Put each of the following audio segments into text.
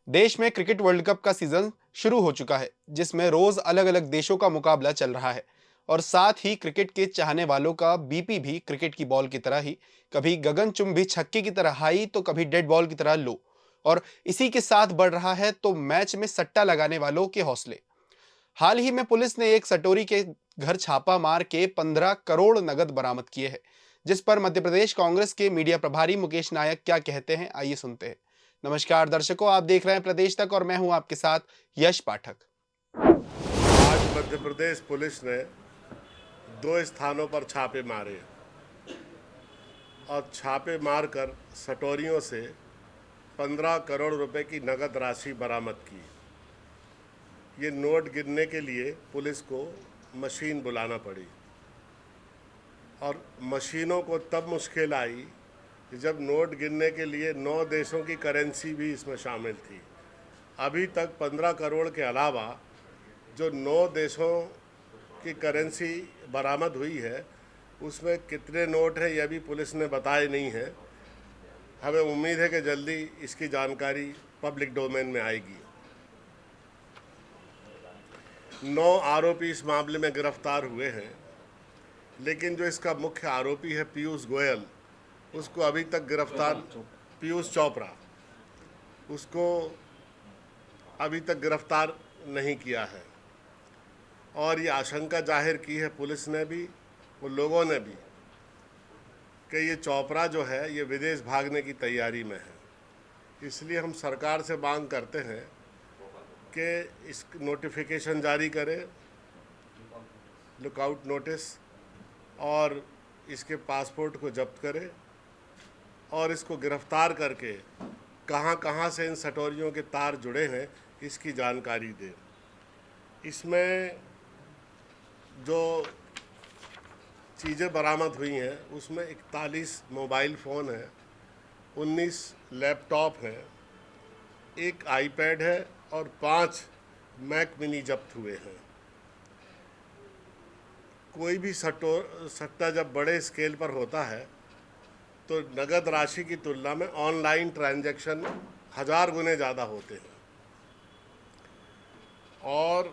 देश में cricket world cup का सीजन शुरू हो चुका है, जिसमें रोज अलग अलग देशों का मुकाबला चल रहा है। और साथ ही क्रिकेट के चाहने वालों का बीपी भी क्रिकेट की बॉल की तरह ही, कभी गगनचुंबी छक्के की तरह हाई तो कभी डेड बॉल की तरह लो। और इसी के साथ बढ़ रहा है तो मैच में सट्टा लगाने वालों के हौसले। हाल ही में पुलिस ने एक सटोरी के घर छापा मार के 15 करोड़ नगद बरामद किए हैं। जिस पर मध्य प्रदेश कांग्रेस के मीडिया प्रभारी मुकेश नायक क्या कहते हैं, आइए सुनते हैं। नमस्कार दर्शकों, आप देख रहे हैं प्रदेश तक और मैं हूं आपके साथ यश पाठक। आज मध्य प्रदेश पुलिस ने दो स्थानों पर छापे मारे और छापे मारकर सटोरियों से 15 करोड़ रुपए की नगद राशि बरामद की। ये नोट गिनने के लिए पुलिस को मशीन बुलाना पड़ी और मशीनों को तब मुश्किल आई कि जब नोट गिनने के लिए 9 देशों की करेंसी भी इसमें शामिल थी। अभी तक 15 करोड़ के अलावा जो 9 देशों की करेंसी बरामद हुई है, उसमें कितने नोट हैं यह भी पुलिस ने बताए नहीं है। हमें उम्मीद है कि जल्दी इसकी जानकारी पब्लिक डोमेन में आएगी। 9 आरोपी इस मामले में गिरफ्तार हुए हैं, लेकिन जो इसका मुख्य आरोपी है पीयूष गोयल, उसको अभी तक गिरफ्तार पीयूष चोपड़ा, उसको अभी तक गिरफ्तार नहीं किया है। और ये आशंका जाहिर की है पुलिस ने भी, वो लोगों ने भी, कि ये चोपड़ा जो है ये विदेश भागने की तैयारी में है। इसलिए हम सरकार से मांग करते हैं कि इस नोटिफिकेशन जारी करे, लुकआउट नोटिस, और इसके पासपोर्ट को जब्त करे और इसको गिरफ्तार करके कहाँ कहाँ से इन सटोरियों के तार जुड़े हैं इसकी जानकारी दे। इसमें जो चीज़ें बरामद हुई हैं उसमें 41 मोबाइल फ़ोन है, 19 लैपटॉप हैं, एक आईपैड है और 5 मैक मिनी जब्त हुए हैं। कोई भी सट्टा जब बड़े स्केल पर होता है तो नगद राशि की तुलना में ऑनलाइन ट्रांजैक्शन 1000 गुने ज़्यादा होते हैं। और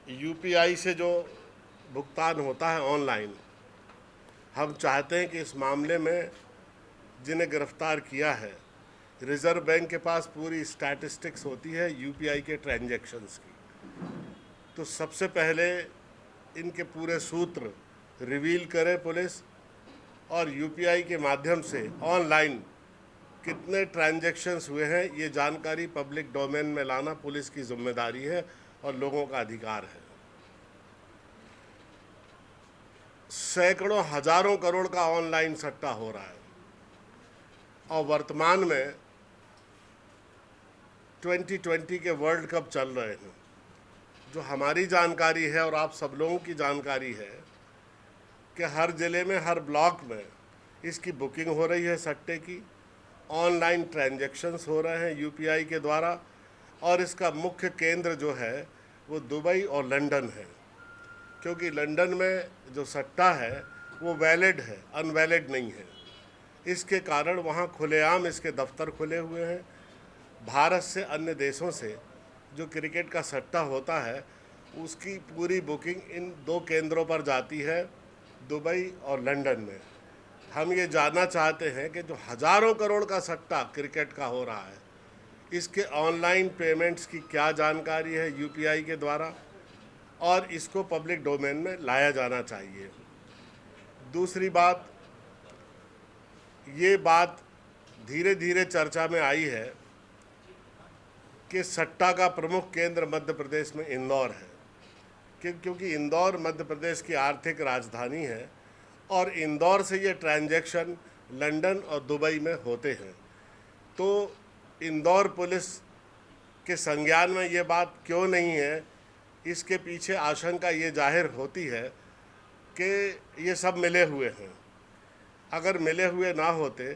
यूपीआई से जो भुगतान होता है ऑनलाइन, हम चाहते हैं कि इस मामले में जिन्हें गिरफ्तार किया है, रिज़र्व बैंक के पास पूरी स्टैटिस्टिक्स होती है यूपीआई के ट्रांजैक्शंस की, तो सबसे पहले इनके पूरे सूत्र रिवील करे पुलिस, और यूपीआई के माध्यम से ऑनलाइन कितने ट्रांजैक्शंस हुए हैं ये जानकारी पब्लिक डोमेन में लाना पुलिस की जिम्मेदारी है और लोगों का अधिकार है। सैकड़ों हजारों करोड़ का ऑनलाइन सट्टा हो रहा है और वर्तमान में 2020 के वर्ल्ड कप चल रहे हैं। जो हमारी जानकारी है और आप सब लोगों की जानकारी है कि हर ज़िले में, हर ब्लॉक में इसकी बुकिंग हो रही है सट्टे की, ऑनलाइन ट्रांजैक्शंस हो रहे हैं यूपीआई के द्वारा, और इसका मुख्य केंद्र जो है वो दुबई और लंदन है, क्योंकि लंदन में जो सट्टा है वो वैलिड है, अनवैलिड नहीं है। इसके कारण वहाँ खुलेआम इसके दफ्तर खुले हुए हैं। भारत से अन्य देशों से जो क्रिकेट का सट्टा होता है उसकी पूरी बुकिंग इन 2 केंद्रों पर जाती है, दुबई और लंदन में। हम ये जानना चाहते हैं कि जो हज़ारों करोड़ का सट्टा क्रिकेट का हो रहा है, इसके ऑनलाइन पेमेंट्स की क्या जानकारी है यूपीआई के द्वारा, और इसको पब्लिक डोमेन में लाया जाना चाहिए। दूसरी बात, ये बात धीरे धीरे चर्चा में आई है कि सट्टा का प्रमुख केंद्र मध्य प्रदेश में इंदौर है, क्योंकि इंदौर मध्य प्रदेश की आर्थिक राजधानी है और इंदौर से ये ट्रांजैक्शन लंदन और दुबई में होते हैं। तो इंदौर पुलिस के संज्ञान में ये बात क्यों नहीं है, इसके पीछे आशंका ये जाहिर होती है कि ये सब मिले हुए हैं। अगर मिले हुए ना होते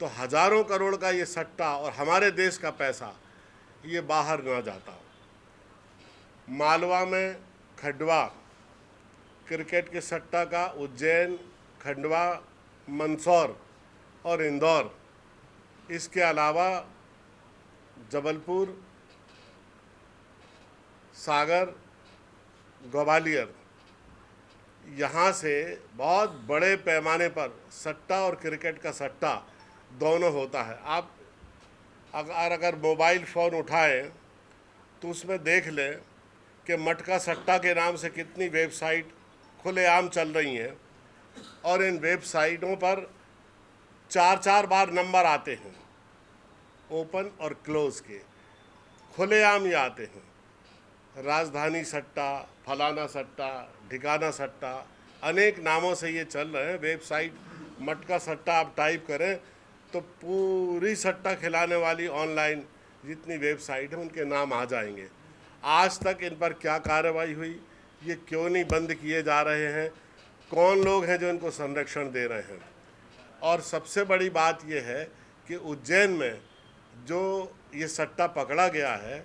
तो हज़ारों करोड़ का ये सट्टा और हमारे देश का पैसा ये बाहर ना जाता। मालवा में खंडवा क्रिकेट के सट्टा का, उज्जैन, खंडवा, मंदसौर और इंदौर, इसके अलावा जबलपुर, सागर, ग्वालियर, यहाँ से बहुत बड़े पैमाने पर सट्टा और क्रिकेट का सट्टा दोनों होता है। आप अगर मोबाइल फ़ोन उठाएं तो उसमें देख लें कि मटका सट्टा के नाम से कितनी वेबसाइट खुलेआम चल रही हैं, और इन वेबसाइटों पर 4-4 बार नंबर आते हैं, ओपन और क्लोज़ के, खुलेआम ही आते हैं। राजधानी सट्टा, फलाना सट्टा, ढिकाना सट्टा, अनेक नामों से ये चल रहे हैं। वेबसाइट मटका सट्टा आप टाइप करें तो पूरी सट्टा खिलाने वाली ऑनलाइन जितनी वेबसाइट है उनके नाम आ जाएंगे। आज तक इन पर क्या कार्रवाई हुई, ये क्यों नहीं बंद किए जा रहे हैं, कौन लोग हैं जो इनको संरक्षण दे रहे हैं? और सबसे बड़ी बात ये है कि उज्जैन में जो ये सट्टा पकड़ा गया है,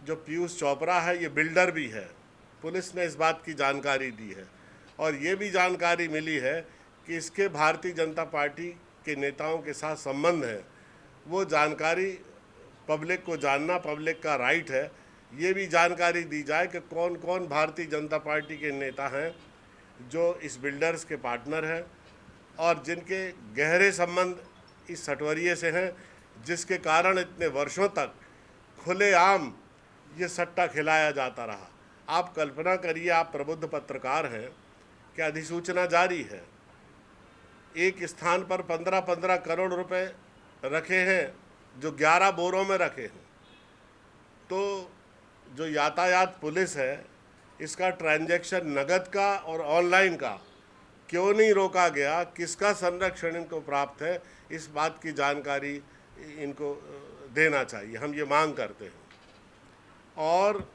जो पीयूष चोपड़ा है, ये बिल्डर भी है। पुलिस ने इस बात की जानकारी दी है, और ये भी जानकारी मिली है कि इसके भारतीय जनता पार्टी के नेताओं के साथ संबंध है। वो जानकारी पब्लिक को जानना पब्लिक का राइट है। ये भी जानकारी दी जाए कि कौन कौन भारतीय जनता पार्टी के नेता हैं जो इस बिल्डर्स के पार्टनर हैं, और जिनके गहरे संबंध इस सटवरिये से हैं, जिसके कारण इतने वर्षों तक खुलेआम ये सट्टा खिलाया जाता रहा। आप कल्पना करिए, आप प्रबुद्ध पत्रकार हैं कि अधिसूचना जारी है, एक स्थान पर 15-15 करोड़ रुपए रखे हैं जो 11 बोरों में रखे हैं। तो जो यातायात पुलिस है, इसका ट्रांजैक्शन नगद का और ऑनलाइन का क्यों नहीं रोका गया, किसका संरक्षण इनको प्राप्त है, इस बात की जानकारी इनको देना चाहिए। हम ये मांग करते हैं। और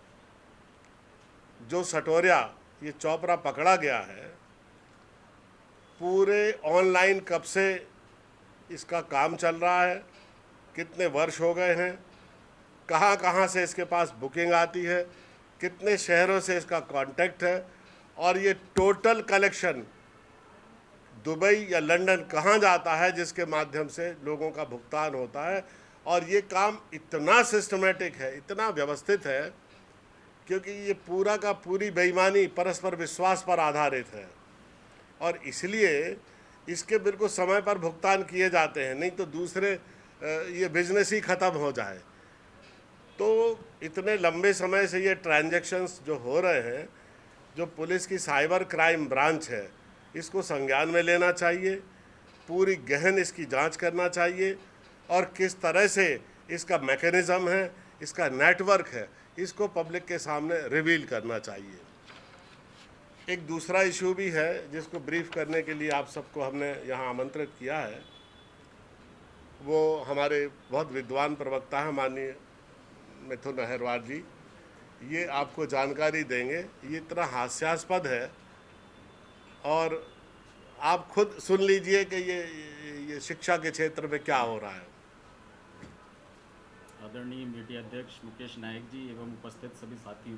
जो सटोरिया ये चोपड़ा पकड़ा गया है, पूरे ऑनलाइन कब से इसका काम चल रहा है, कितने वर्ष हो गए हैं, कहाँ कहाँ से इसके पास बुकिंग आती है, कितने शहरों से इसका कांटेक्ट है, और ये टोटल कलेक्शन दुबई या लंदन कहाँ जाता है जिसके माध्यम से लोगों का भुगतान होता है। और ये काम इतना सिस्टमेटिक है, इतना व्यवस्थित है, क्योंकि ये पूरा का पूरी बेईमानी परस्पर विश्वास पर आधारित है, और इसलिए इसके बिल्कुल समय पर भुगतान किए जाते हैं, नहीं तो दूसरे ये बिजनेस ही ख़त्म हो जाए। तो इतने लंबे समय से ये ट्रांजैक्शंस जो हो रहे हैं, जो पुलिस की साइबर क्राइम ब्रांच है, इसको संज्ञान में लेना चाहिए, पूरी गहन इसकी जांच करना चाहिए, और किस तरह से इसका मैकेनिज़्म है, इसका नेटवर्क है, इसको पब्लिक के सामने रिवील करना चाहिए। एक दूसरा इशू भी है जिसको ब्रीफ करने के लिए आप सबको हमने यहाँ आमंत्रित किया है। वो हमारे बहुत विद्वान प्रवक्ता हैं माननीय मिथुन अहिरवार जी, ये आपको जानकारी देंगे। ये इतना हास्यास्पद है, और आप खुद सुन लीजिए कि ये शिक्षा के क्षेत्र में क्या हो रहा है। आदरणीय मीडिया अध्यक्ष मुकेश नायक जी एवं उपस्थित सभी साथियों,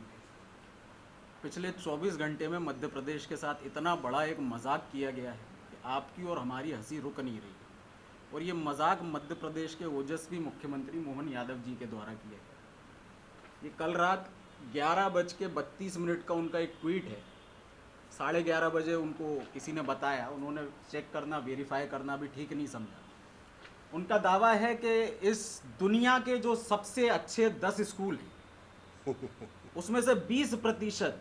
पिछले 24 घंटे में मध्य प्रदेश के साथ इतना बड़ा एक मजाक किया गया है कि आपकी और हमारी हंसी रुक नहीं रही। और ये मजाक मध्य प्रदेश के ओजस्वी मुख्यमंत्री मोहन यादव जी के द्वारा किया गया। ये कल रात 11:32 का उनका एक ट्वीट है। 11:30 बजे उनको किसी ने बताया, उन्होंने चेक करना, वेरीफाई करना भी ठीक नहीं समझा। उनका दावा है कि इस दुनिया के जो सबसे अच्छे 10 स्कूल हैं उसमें से 20%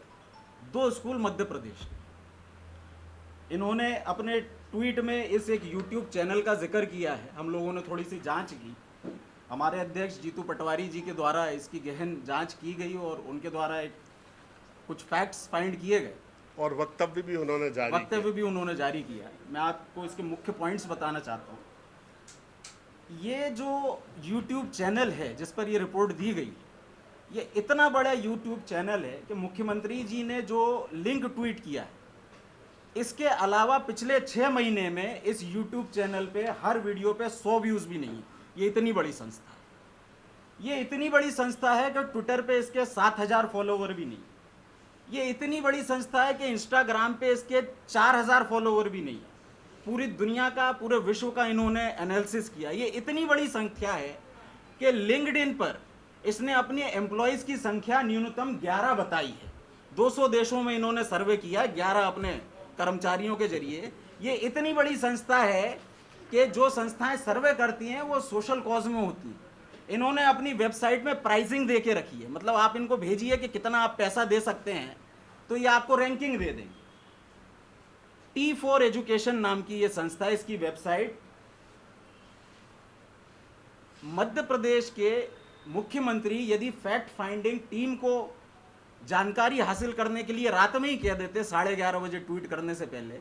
2 स्कूल मध्य प्रदेश के। इन्होंने अपने ट्वीट में इस एक YouTube चैनल का जिक्र किया है। हम लोगों ने थोड़ी सी जांच की, हमारे अध्यक्ष जीतू पटवारी जी के द्वारा इसकी गहन जांच की गई और उनके द्वारा एक कुछ फैक्ट्स फाइंड किए गए, और वक्तव्य भी उन्होंने जारी किया। मैं आपको इसके मुख्य पॉइंट्स बताना चाहता हूँ। ये जो YouTube चैनल है जिस पर ये रिपोर्ट दी गई, ये इतना बड़ा YouTube चैनल है कि मुख्यमंत्री जी ने जो लिंक ट्वीट किया है, इसके अलावा पिछले 6 महीने में इस YouTube चैनल पे हर वीडियो पे 100 व्यूज़ भी नहीं है। ये इतनी बड़ी संस्था है। ये इतनी बड़ी संस्था है कि ट्विटर पे इसके 7000 फॉलोवर भी नहीं। ये इतनी बड़ी संस्था है कि इंस्टाग्राम पे इसके 4000 फॉलोवर भी नहीं है। पूरी दुनिया का, पूरे विश्व का इन्होंने एनालिसिस किया। ये इतनी बड़ी संख्या है कि लिंक्डइन पर इसने अपनी एम्प्लॉयज की संख्या न्यूनतम 11 बताई है। 200 देशों में इन्होंने सर्वे किया, 11 अपने कर्मचारियों के जरिए। ये इतनी बड़ी संस्था है कि जो संस्थाएं सर्वे करती हैं वो सोशल कॉज में होती हैं। इन्होंने अपनी वेबसाइट में प्राइसिंग दे के रखी है, मतलब आप इनको भेजिए कि कितना आप पैसा दे सकते हैं तो ये आपको रैंकिंग दे देंगे। T4 एजुकेशन नाम की ये संस्था है, इसकी वेबसाइट मध्य प्रदेश के मुख्यमंत्री यदि फैक्ट फाइंडिंग टीम को जानकारी हासिल करने के लिए रात में ही कह देते 11:30 बजे ट्वीट करने से पहले,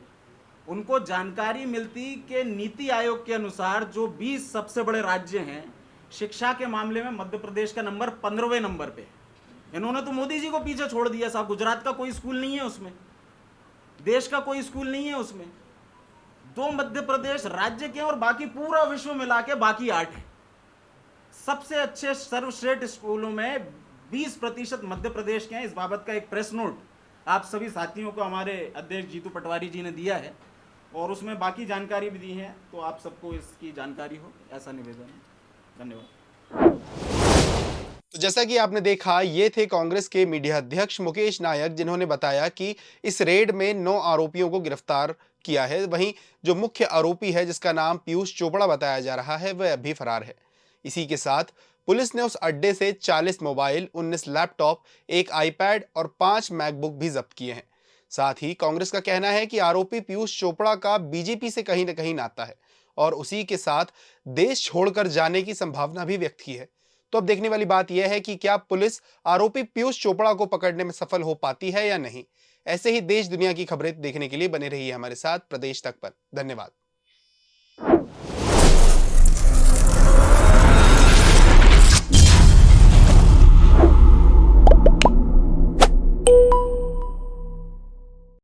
उनको जानकारी मिलती कि नीति आयोग के अनुसार जो 20 सबसे बड़े राज्य हैं, शिक्षा के मामले में मध्य प्रदेश का नंबर 15वें नंबर पे। इन्होंने तो मोदी जी को पीछे छोड़ दिया साहब। गुजरात का कोई स्कूल नहीं है उसमें, देश का कोई स्कूल नहीं है उसमें। 2 मध्य प्रदेश राज्य के और बाकी पूरा विश्व मिला के बाकी 8 है। सबसे अच्छे सर्वश्रेष्ठ स्कूलों में 20% मध्य प्रदेश के हैं। इस बाबत का एक प्रेस नोट आप सभी साथियों को हमारे अध्यक्ष जीतू पटवारी जी ने दिया है और उसमें बाकी जानकारी भी दी है, तो आप सबको इसकी जानकारी हो, ऐसा निवेदन है। धन्यवाद। तो जैसा कि आपने देखा, ये थे कांग्रेस के मीडिया अध्यक्ष मुकेश नायक, जिन्होंने बताया कि इस रेड में 9 आरोपियों को गिरफ्तार किया है। वहीं जो मुख्य आरोपी है, जिसका नाम पीयूष चोपड़ा बताया जा रहा है, वह अभी फरार है। इसी के साथ पुलिस ने उस अड्डे से 40 मोबाइल, 19 लैपटॉप, एक आईपैड और 5 मैकबुक भी जब्त किए हैं। साथ ही कांग्रेस का कहना है कि आरोपी पीयूष चोपड़ा का बीजेपी से कहीं न कहीं नाता है और उसी के साथ देश छोड़कर जाने की संभावना भी व्यक्त की है। तो अब देखने वाली बात यह है कि क्या पुलिस आरोपी पीयूष चोपड़ा को पकड़ने में सफल हो पाती है या नहीं। ऐसे ही देश दुनिया की खबरें देखने के लिए बने रहिए हमारे साथ प्रदेश तक पर। धन्यवाद।